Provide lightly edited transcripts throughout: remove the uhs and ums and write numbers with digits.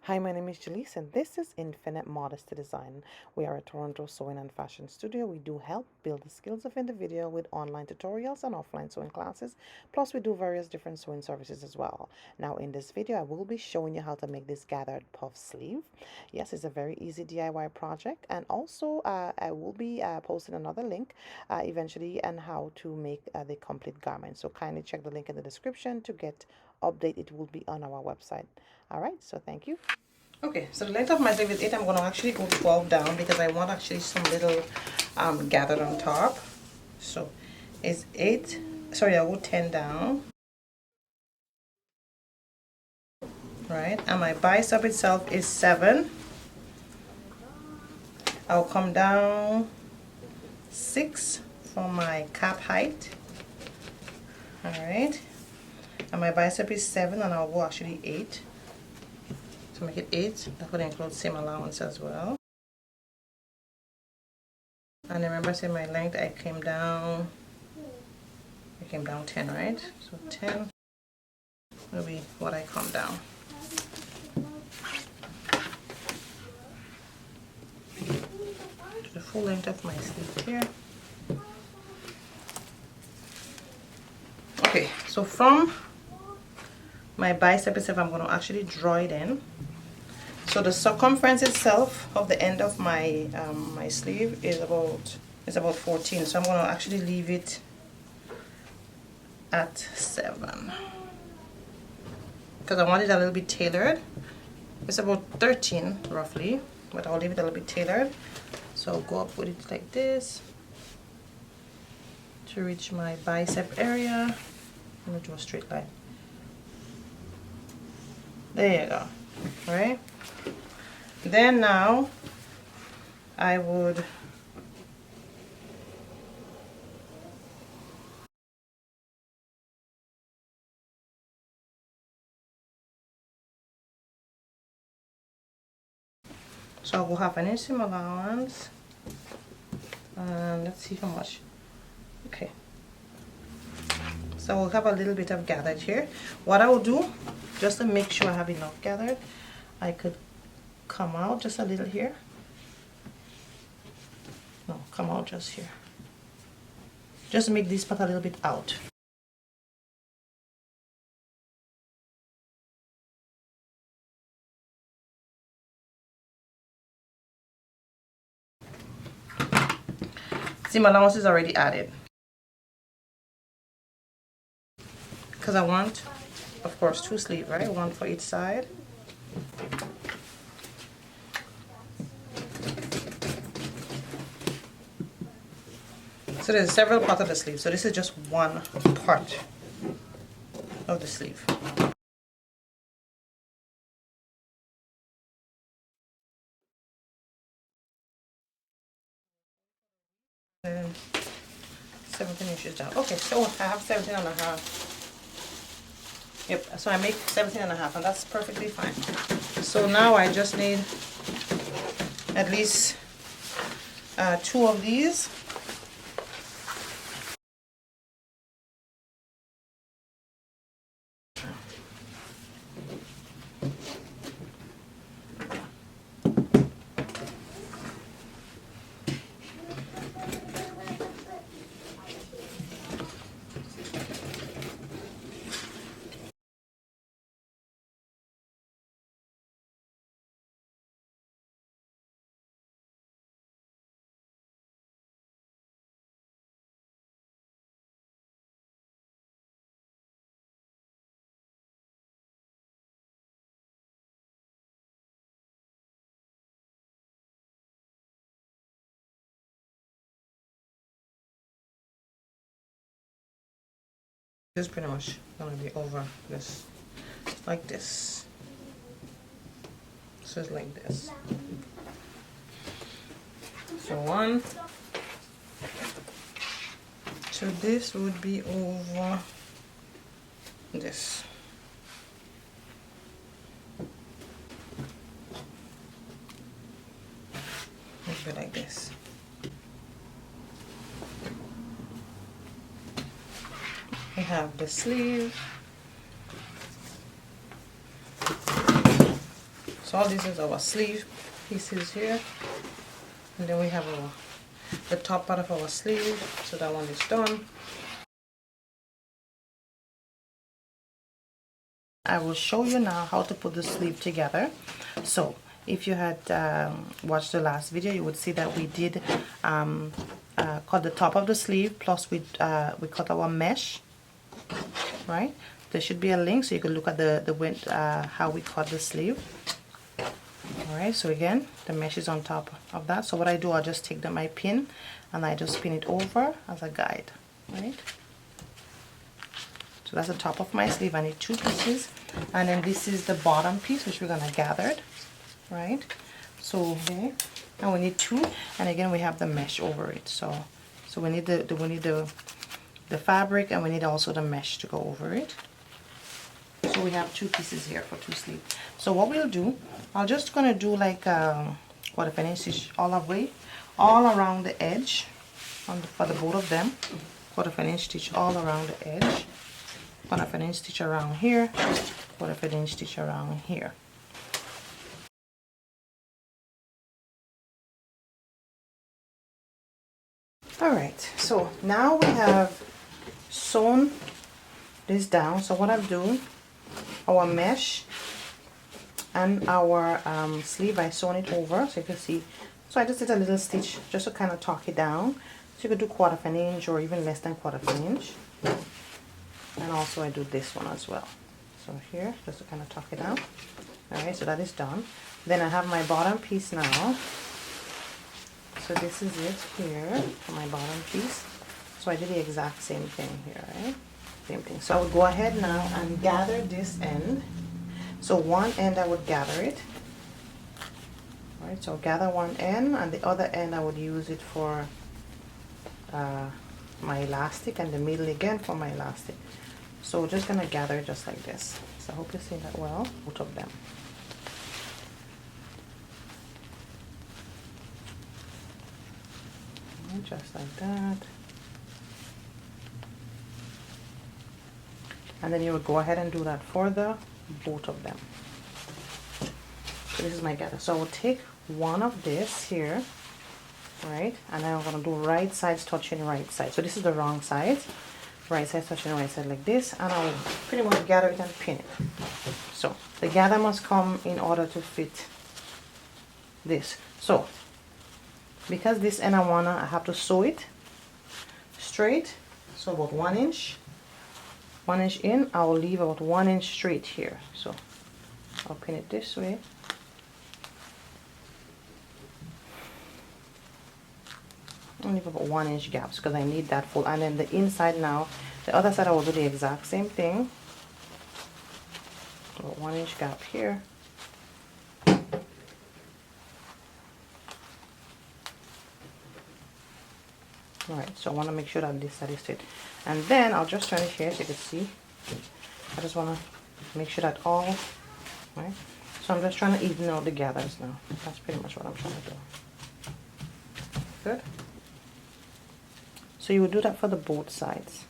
Hi, my name is Gellis, and this is Infinite Modesty Design. We are a Toronto sewing and fashion studio. We do help build the skills of individual with online tutorials and offline sewing classes. Plus, we do various different sewing services as well. Now, in this video, I will be showing you how to make this gathered puff sleeve. Yes, it's a very easy DIY project, and also I will be posting another link eventually on how to make the complete garment. So kindly check the link in the description to get update. It will be on our website. All right, so thank you. Okay, so the length of my sleeve is 8. I'm going to actually go 12 down because I want actually some little gathered on top. So it's 8, sorry, I'll go 10 down. Right, and my bicep itself is 7. I'll come down 6 for my cap height. All right, and my bicep is 7, and I'll go actually 8. To make it 8, that would include seam allowance as well. And remember, say my length, I came down 10, right? So 10 will be what I come down. To the full length of my sleeve here. Okay, so from my bicep itself, I'm going to actually draw it in. So the circumference itself of the end of my my sleeve is about 14. So I'm going to actually leave it at 7 because I want it a little bit tailored. It's about 13 roughly, but I'll leave it a little bit tailored. So I'll go up with it like this to reach my bicep area. I'm going to draw a straight line. There you go. All right. Then now I would so we'll have an inch seam allowance, and let's see how much. Okay, so we'll have a little bit of gathered here. What I will do, just to make sure I have enough gathered, I could come out just a little here. No, come out just here. Just make this part a little bit out. Seam allowance is already added because I want, of course, 2 sleeves, right? 1 for each side. So there's several parts of the sleeve. So this is just one part of the sleeve. And 17 inches down. Okay, so I have 17 and a half. Yep, so I make 17 and a half, and that's perfectly fine. So now I just need at least 2 of these. This is pretty much gonna be over this, like this. So it's like this. So 1. So this would be over this. It would be like this. We have the sleeve. So all this is our sleeve pieces here, and then we have the top part of our sleeve, so that one is done. I will show you now how to put the sleeve together. So if you had watched the last video, you would see that we did cut the top of the sleeve, plus we cut our mesh, right? There should be a link so you can look at how we cut the sleeve. Alright, so again, the mesh is on top of that. So what I do, I'll just take my pin and I just pin it over as a guide, right? So that's the top of my sleeve. I need 2 pieces, and then this is the bottom piece which we're gonna gather it, right? So okay, and we need 2, and again we have the mesh over it. So we need the fabric, and we need also the mesh to go over it. So we have 2 pieces here for 2 sleeves. So what we'll do, I'm just gonna do like quarter inch stitch all around the edge for the both of them. Quarter inch stitch all around the edge. Quarter inch stitch around here. Quarter inch stitch around here. Alright, so now we have sewn this down. So what I'm doing, our mesh and our sleeve, I sewn it over, so you can see. So I just did a little stitch just to kind of tuck it down. So you could do quarter of an inch or even less than quarter of an inch. And also I do this one as well. So here, just to kind of tuck it down. Alright, so that is done. Then I have my bottom piece now. So this is it here for my bottom piece. So I did the exact same thing here, right? Same thing. So I would go ahead now and gather this end. So one end I would gather it. Alright, so gather one end, and the other end I would use it for my elastic, and the middle again for my elastic. So we're just gonna gather it just like this. So I hope you're seeing that well, both of them. And just like that. And then you would go ahead and do that for the both of them. So this is my gather. So I will take one of this here, right, and then I'm going to do right sides touching right side. So this is the wrong side, right side touching right side like this, and I will pretty much gather it and pin it. So the gather must come in order to fit this. So because this end I have to sew it straight, so about 1 inch. 1 inch in, I will leave about 1 inch straight here. So I'll pin it this way. I'll leave about 1 inch gaps because I need that full. And then the inside now, the other side I will do the exact same thing. About 1 inch gap here. Alright, so I want to make sure that this side is straight. And then I'll just turn it here so you can see. I just want to make sure that all, right? So I'm just trying to even out the gathers now. That's pretty much what I'm trying to do. Good. So you would do that for the both sides.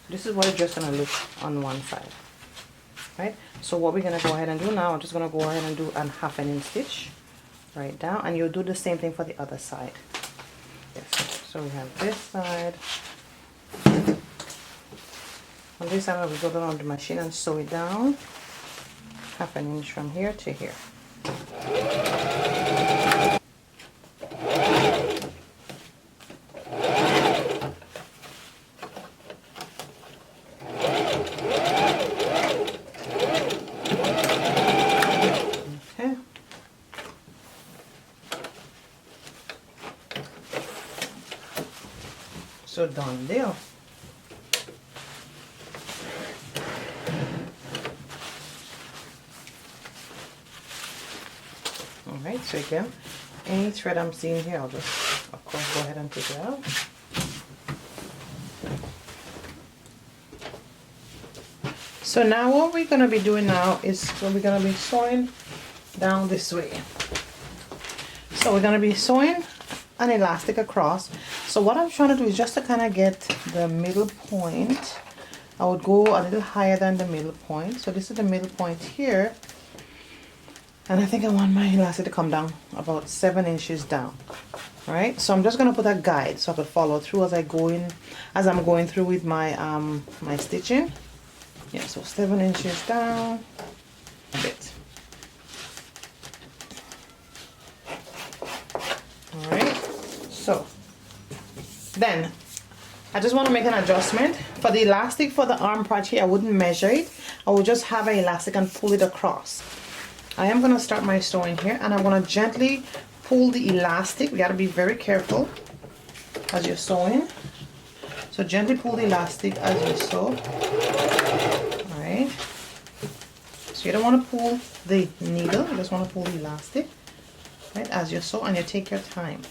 This is what it's just going to look on one side. Right? So what we're going to go ahead and do now, I'm just going to go ahead and do a half an inch stitch right down, and you'll do the same thing for the other side. Yes. So we have this side. On this side, we go down on the machine and sew it down half an inch from here to here. So done deal. Alright, so again, any thread I'm seeing here, I'll just, of course, go ahead and take it out. So now what we're going to be doing now is we're going to be sewing down this way. So we're going to be sewing an elastic across. So what I'm trying to do is just to kind of get the middle point I would go a little higher than the middle point. So this is the middle point here. And I think I want my elastic to come down about 7 inches down. Alright, so I'm just gonna put a guide so I could follow through as I'm going through with my my stitching. Yeah, so 7 inches down a bit. Alright, so then I just want to make an adjustment for the elastic for the arm part here. I wouldn't measure it. I will just have an elastic and pull it across. I am going to start my sewing here, and I'm going to gently pull the elastic. We got to be very careful as you're sewing. So gently pull the elastic as you sew. Alright. So you don't want to pull the needle, you just want to pull the elastic, right, as you sew, and you take your time.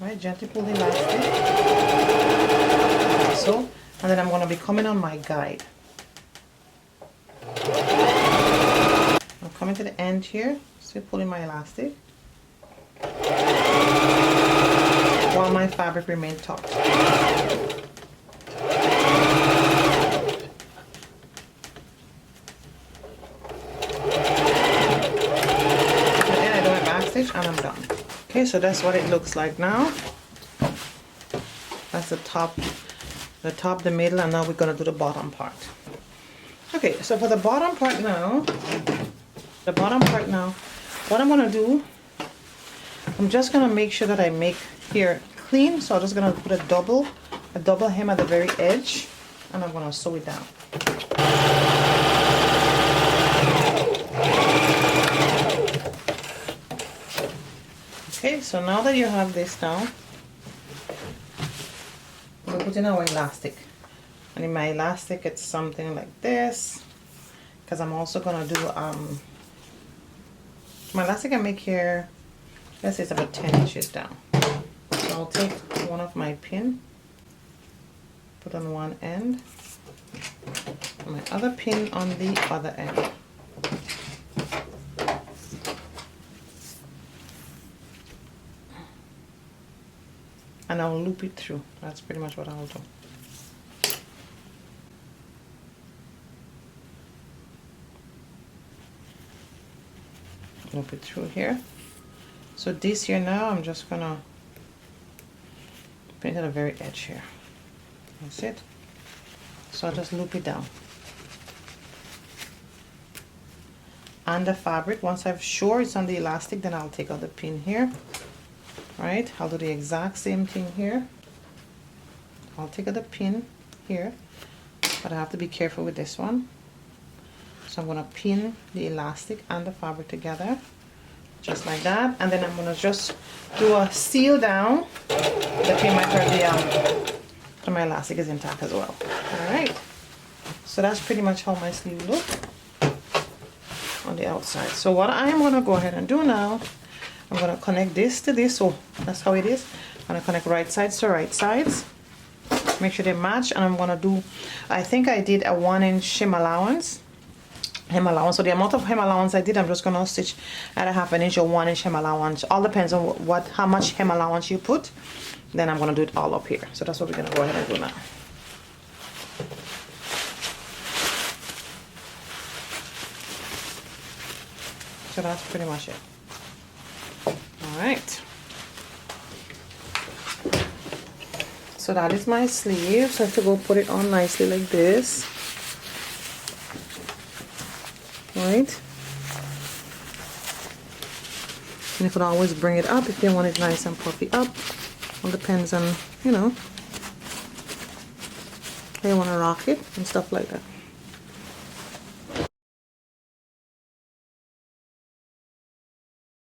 Right, gently pull the elastic. So, and then I'm going to be coming on my guide. I'm coming to the end here, still pulling my elastic, while my fabric remains taut. And I'm done. Okay, so that's what it looks like now. That's the top, the middle, and now we're gonna do the bottom part. Okay, so for the bottom part now, what I'm gonna do, I'm just gonna make sure that I make here clean. So I'm just gonna put a double hem at the very edge, and I'm gonna sew it down. Okay, so now that you have this down, we're putting our elastic. And in my elastic, it's something like this, because I'm also gonna do my elastic I make here, let's say it's about 10 inches down. So I'll take one of my pin, put on one end, my other pin on the other end. And I'll loop it through. That's pretty much what I'll do. Loop it through here. So this here now, I'm just gonna pin it at the very edge here. That's it. So I'll just loop it down. And the fabric, once I'm sure it's on the elastic, then I'll take out the pin here. Right, I'll do the exact same thing here. I'll take out the pin here, but I have to be careful with this one. So I'm going to pin the elastic and the fabric together, just like that. And then I'm going to just do a seal down. The pin might hurt so my elastic is intact as well. All right, so that's pretty much how my sleeve looks on the outside. So what I am going to go ahead and do now, I'm going to connect this to this. So that's how it is. I'm going to connect right sides to right sides. Make sure they match. And I'm going to do, I think I did a 1 inch hem allowance. So the amount of hem allowance I did, I'm just going to stitch at a 1/2 inch or 1 inch hem allowance. All depends on how much hem allowance you put. Then I'm going to do it all up here. So that's what we're going to go ahead and do now. So that's pretty much it. Alright, so that is my sleeve. So I have to go put it on nicely like this. Right, and you can always bring it up if you want it nice and puffy up. All depends on, you know, how you want to rock it and stuff like that.